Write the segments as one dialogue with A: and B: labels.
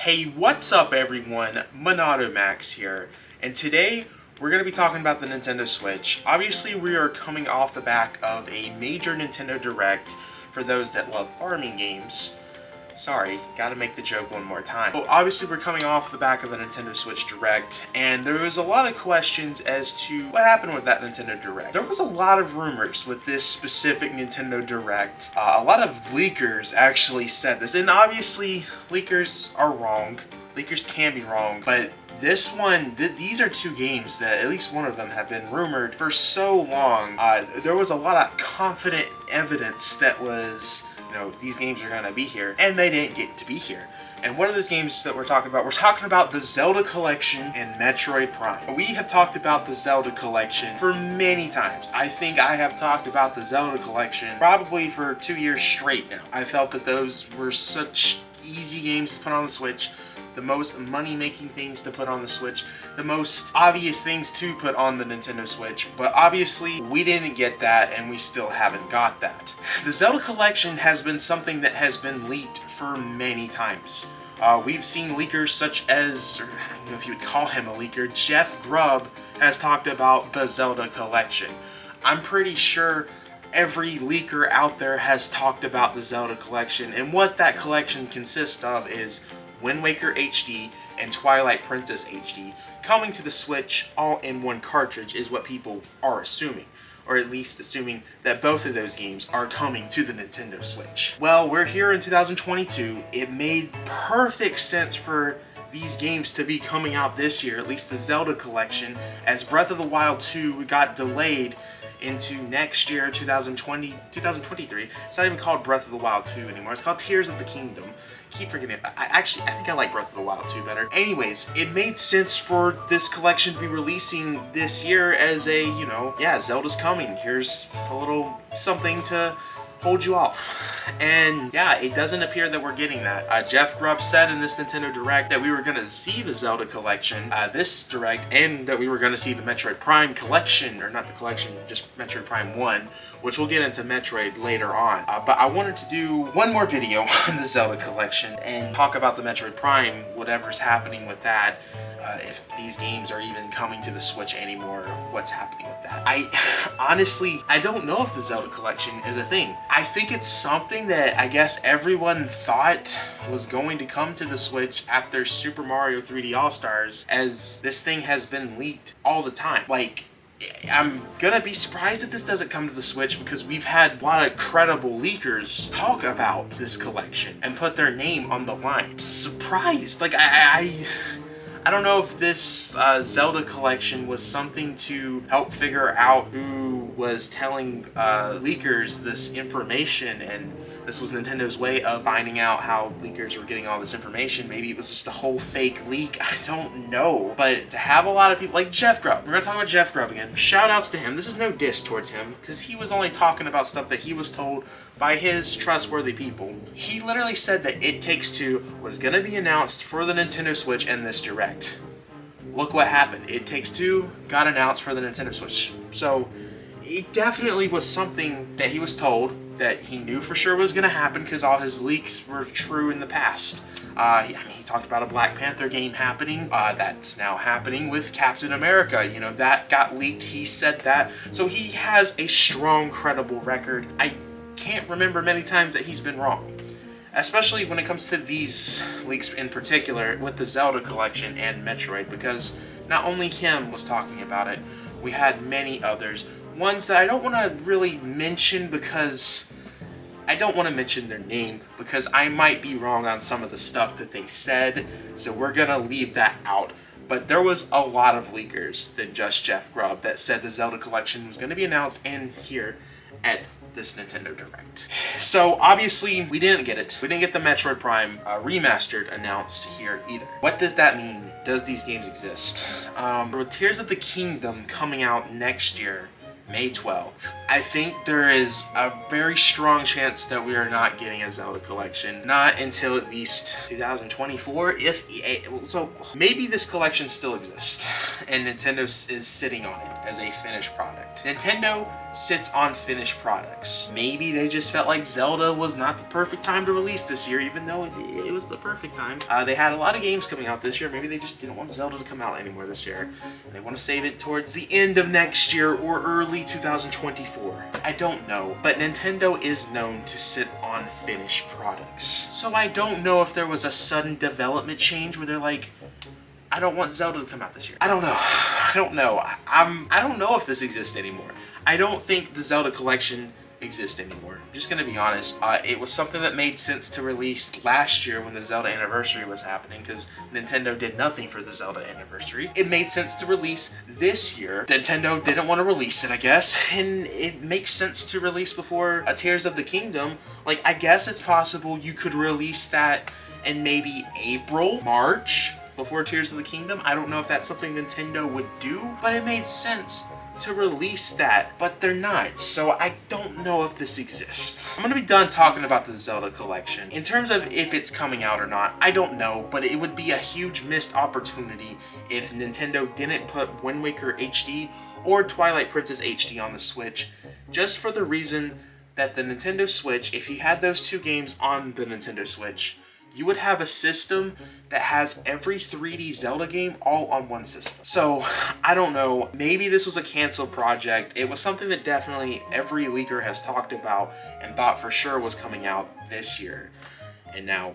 A: Hey, what's up everyone? Monado Max here, and today we're going to be talking about the Nintendo Switch. Obviously, we are coming off the back of a major Nintendo Direct for those that love farming games. Sorry, gotta make the joke one more time. Well, obviously we're coming off the back of a Nintendo Switch Direct, and there was a lot of questions as to what happened with that Nintendo Direct. There was a lot of rumors with this specific Nintendo Direct. A lot of leakers actually said this, and obviously leakers are wrong. Leakers can be wrong, but this one, these are two games that at least one of them have been rumored for so long. There was a lot of confident evidence that was, these games are gonna be here, and they didn't get to be here. And what are those games that we're talking about? We're talking about the Zelda Collection and Metroid Prime. We have talked about the Zelda Collection for many times. I think I have talked about the Zelda Collection probably for 2 years straight now. I felt that those were such easy games to put on the Switch, the most money-making things to put on the Switch, the most obvious things to put on the Nintendo Switch, but obviously we didn't get that and we still haven't got that. The Zelda Collection has been something that has been leaked for many times. We've seen leakers such as, or I don't know if you would call him a leaker, Jeff Grubb has talked about the Zelda Collection. I'm pretty sure every leaker out there has talked about the Zelda Collection, and what that collection consists of is Wind Waker HD and Twilight Princess HD coming to the Switch all in one cartridge is what people are assuming, or at least assuming that both of those games are coming to the Nintendo Switch. Well, we're here in 2022. It made perfect sense for these games to be coming out this year, at least the Zelda Collection, as Breath of the Wild 2 got delayed into next year, 2023. It's not even called Breath of the Wild 2 anymore. It's called Tears of the Kingdom. Keep forgetting it. I think I like Breath of the Wild 2 better. Anyways, it made sense for this collection to be releasing this year as a, yeah, Zelda's coming. Here's a little something to hold you off. And yeah, it doesn't appear that we're getting that. Jeff Grubb said in this Nintendo Direct that we were going to see the Zelda Collection this Direct, and that we were going to see the Metroid Prime Collection, or not the collection, just Metroid Prime 1, which we'll get into Metroid later on. But I wanted to do one more video on the Zelda Collection and talk about the Metroid Prime, whatever's happening with that, if these games are even coming to the Switch anymore, what's happening with that. Honestly, I don't know if the Zelda Collection is a thing. I think it's something that I guess everyone thought was going to come to the Switch after Super Mario 3D All-Stars, as this thing has been leaked all the time. Like, I'm gonna be surprised if this doesn't come to the Switch, because we've had a lot of credible leakers talk about this collection and put their name on the line. I'm surprised. Like, I don't know if this Zelda Collection was something to help figure out who was telling leakers this information, and this was Nintendo's way of finding out how leakers were getting all this information. Maybe it was just a whole fake leak. I don't know. But to have a lot of people like Jeff Grubb, we're going to talk about Jeff Grubb again. Shout outs to him. This is no diss towards him, because he was only talking about stuff that he was told by his trustworthy people. He literally said that It Takes Two was going to be announced for the Nintendo Switch in this Direct. Look what happened. It Takes Two got announced for the Nintendo Switch. So it definitely was something that he was told, that he knew for sure was going to happen, because all his leaks were true in the past. He talked about a Black Panther game happening. That's now happening with Captain America. That got leaked. He said that. So he has a strong, credible record. I can't remember many times that he's been wrong, especially when it comes to these leaks in particular with the Zelda Collection and Metroid, because not only him was talking about it, we had many others, ones that I don't want to really mention, because I don't want to mention their name, because I might be wrong on some of the stuff that they said, so we're gonna leave that out. But there was a lot of leakers than just Jeff Grubb that said the Zelda Collection was going to be announced and here at this Nintendo Direct. So obviously we didn't get it. We didn't get the Metroid Prime Remastered announced here either. What does that mean? Does these games exist? With Tears of the Kingdom coming out next year, May 12th, I think there is a very strong chance that we are not getting a Zelda Collection. Not until at least 2024, so maybe this collection still exists and Nintendo is sitting on it as a finished product. Nintendo sits on finished products. Maybe they just felt like Zelda was not the perfect time to release this year, even though it was the perfect time. They had a lot of games coming out this year. Maybe they just didn't want Zelda to come out anymore this year. They want to save it towards the end of next year or early 2024. I don't know, but Nintendo is known to sit on finished products. So I don't know if there was a sudden development change where they're like, I don't want Zelda to come out this year. I don't know. I don't know. I don't know if this exists anymore. I don't think the Zelda Collection exists anymore. I'm just gonna be honest. It was something that made sense to release last year when the Zelda anniversary was happening, because Nintendo did nothing for the Zelda anniversary. It made sense to release this year. Nintendo didn't want to release it, I guess, and it makes sense to release before Tears of the Kingdom. Like, I guess it's possible you could release that in maybe April, March, before Tears of the Kingdom. I don't know if that's something Nintendo would do, but it made sense to release that, but they're not, so I don't know if this exists. I'm gonna be done talking about the Zelda Collection. In terms of if it's coming out or not, I don't know, but it would be a huge missed opportunity if Nintendo didn't put Wind Waker HD or Twilight Princess HD on the Switch, just for the reason that the Nintendo Switch, if you had those two games on the Nintendo Switch, you would have a system that has every 3D Zelda game all on one system. So, I don't know, maybe this was a canceled project. It was something that definitely every leaker has talked about and thought for sure was coming out this year. And now,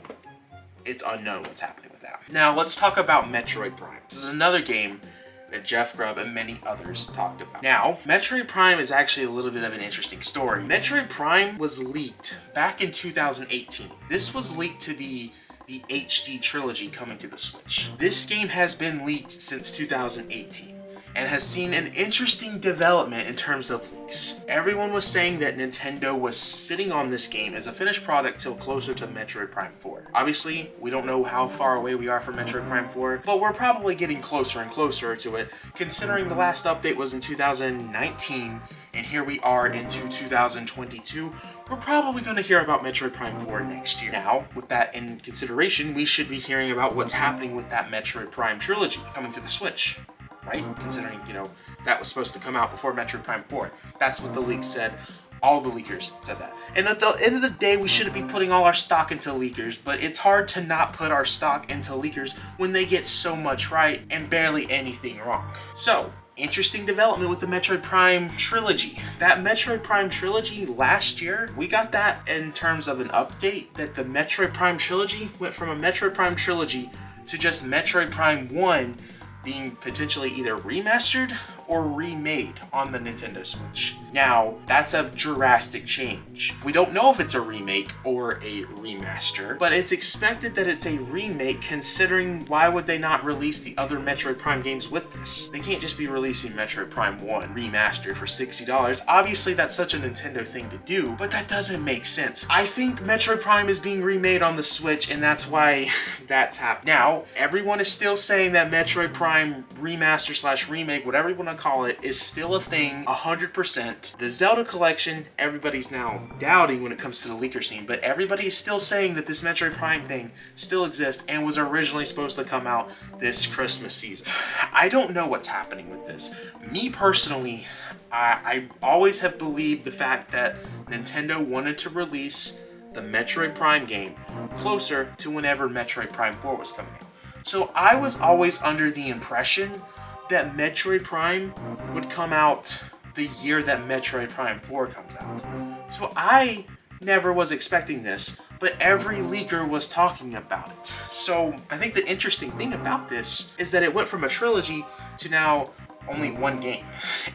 A: it's unknown what's happening with that. Now, let's talk about Metroid Prime. This is another game that Jeff Grubb and many others talked about. Now, Metroid Prime is actually a little bit of an interesting story. Metroid Prime was leaked back in 2018. This was leaked to be the HD Trilogy coming to the Switch. This game has been leaked since 2018 and has seen an interesting development in terms of leaks. Everyone was saying that Nintendo was sitting on this game as a finished product till closer to Metroid Prime 4. Obviously, we don't know how far away we are from Metroid Prime 4, but we're probably getting closer and closer to it, considering the last update was in 2019, and here we are into 2022. We're probably going to hear about Metroid Prime 4 next year. Now, with that in consideration, we should be hearing about what's happening with that Metroid Prime trilogy coming to the Switch, right? Considering, that was supposed to come out before Metroid Prime 4. That's what the leaks said. All the leakers said that. And at the end of the day, we shouldn't be putting all our stock into leakers, but it's hard to not put our stock into leakers when they get so much right and barely anything wrong. So, interesting development with the Metroid Prime trilogy. That Metroid Prime trilogy last year, we got that in terms of an update, that the Metroid Prime trilogy went from a Metroid Prime trilogy to just Metroid Prime 1 being potentially either remastered or remade on the Nintendo Switch. Now, that's a drastic change. We don't know if it's a remake or a remaster, but it's expected that it's a remake, considering why would they not release the other Metroid Prime games with this? They can't just be releasing Metroid Prime 1 remastered for $60. Obviously, that's such a Nintendo thing to do, but that doesn't make sense. I think Metroid Prime is being remade on the Switch, and that's why that's happening. Now, everyone is still saying that Metroid Prime remaster / remake, whatever you want to call it, is still a thing 100%. The Zelda Collection, everybody's now doubting when it comes to the leaker scene, but everybody is still saying that this Metroid Prime thing still exists and was originally supposed to come out this Christmas season. I don't know what's happening with this. Me personally, I always have believed the fact that Nintendo wanted to release the Metroid Prime game closer to whenever Metroid Prime 4 was coming out. So I was always under the impression that Metroid Prime would come out the year that Metroid Prime 4 comes out. So I never was expecting this, but every leaker was talking about it. So I think the interesting thing about this is that it went from a trilogy to now only one game.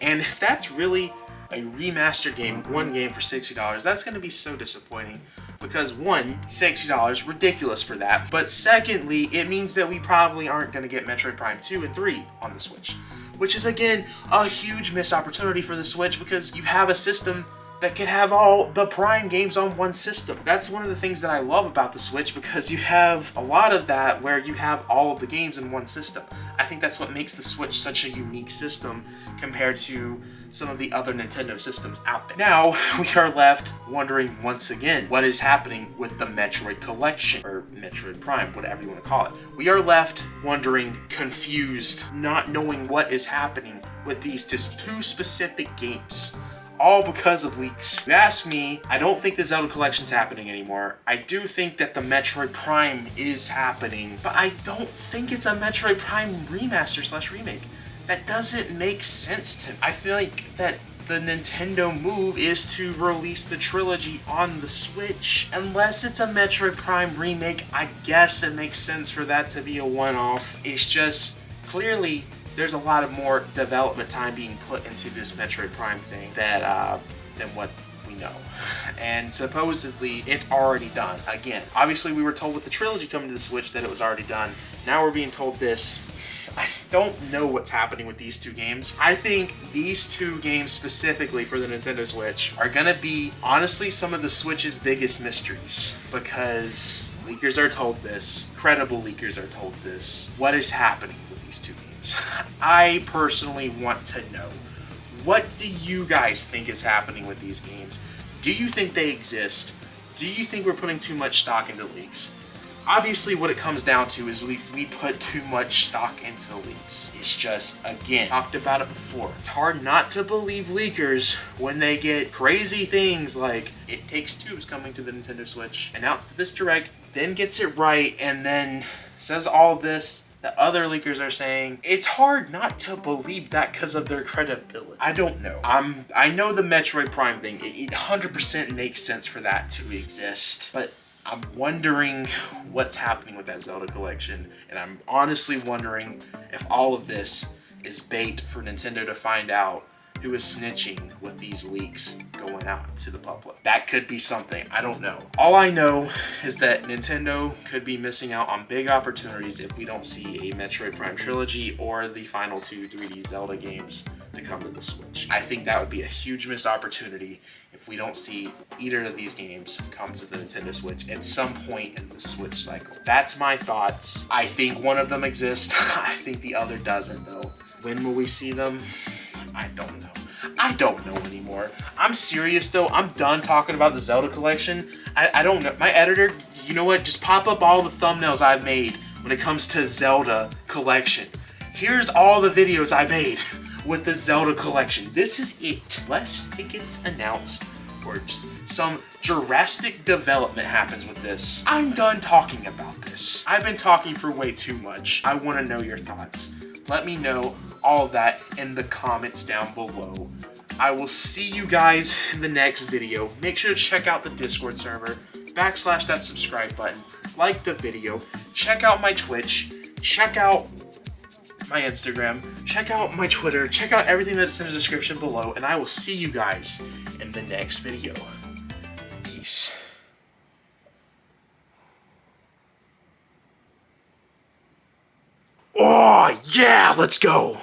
A: And if that's really a remastered game, one game for $60, that's going to be so disappointing. Because one, $60, ridiculous for that. But secondly, it means that we probably aren't going to get Metroid Prime 2 and 3 on the Switch. Which is, again, a huge missed opportunity for the Switch, because you have a system that could have all the Prime games on one system. That's one of the things that I love about the Switch, because you have a lot of that where you have all of the games in one system. I think that's what makes the Switch such a unique system compared to some of the other Nintendo systems out there. Now, we are left wondering once again, what is happening with the Metroid Collection, or Metroid Prime, whatever you want to call it. We are left wondering, confused, not knowing what is happening with these two specific games. All because of leaks. If you ask me, I don't think the Zelda Collection's happening anymore. I do think that the Metroid Prime is happening, but I don't think it's a Metroid Prime remaster / remake. That doesn't make sense to me. I feel like that the Nintendo move is to release the trilogy on the Switch. Unless it's a Metroid Prime remake, I guess it makes sense for that to be a one-off. It's just, clearly, there's a lot of more development time being put into this Metroid Prime thing that than what we know. And supposedly, it's already done. Again, obviously we were told with the trilogy coming to the Switch that it was already done. Now we're being told this. I don't know what's happening with these two games. I think these two games specifically for the Nintendo Switch are gonna be, honestly, some of the Switch's biggest mysteries. Because leakers are told this, credible leakers are told this. What is happening with these two games? I personally want to know, what do you guys think is happening with these games? Do you think they exist? Do you think we're putting too much stock into leaks? Obviously, what it comes down to is we put too much stock into leaks. It's just, again, talked about it before. It's hard not to believe leakers when they get crazy things like It Takes Two is coming to the Nintendo Switch, announced this direct, then gets it right, and then says all this that other leakers are saying. It's hard not to believe that because of their credibility. I don't know. I know the Metroid Prime thing, it 100% makes sense for that to exist, but I'm wondering what's happening with that Zelda Collection, and I'm honestly wondering if all of this is bait for Nintendo to find out who is snitching with these leaks going out to the public. That could be something, I don't know. All I know is that Nintendo could be missing out on big opportunities if we don't see a Metroid Prime trilogy or the final two 3D Zelda games to come to the Switch. I think that would be a huge missed opportunity if we don't see either of these games come to the Nintendo Switch at some point in the Switch cycle. That's my thoughts. I think one of them exists. I think the other doesn't, though. When will we see them? I don't know. I don't know anymore. I'm serious though. I'm done talking about the Zelda Collection. I don't know. My editor, you know what? Just pop up all the thumbnails I've made when it comes to Zelda Collection. Here's all the videos I made with the Zelda Collection. This is it. Unless it gets announced or just some drastic development happens with this, I'm done talking about this. I've been talking for way too much. I want to know your thoughts. Let me know all of that in the comments down below. I will see you guys in the next video. Make sure to check out the Discord server, / that subscribe button, like the video, check out my Twitch, check out my Instagram, check out my Twitter, check out everything that's in the description below, and I will see you guys in the next video. Peace. Oh, yeah, let's go.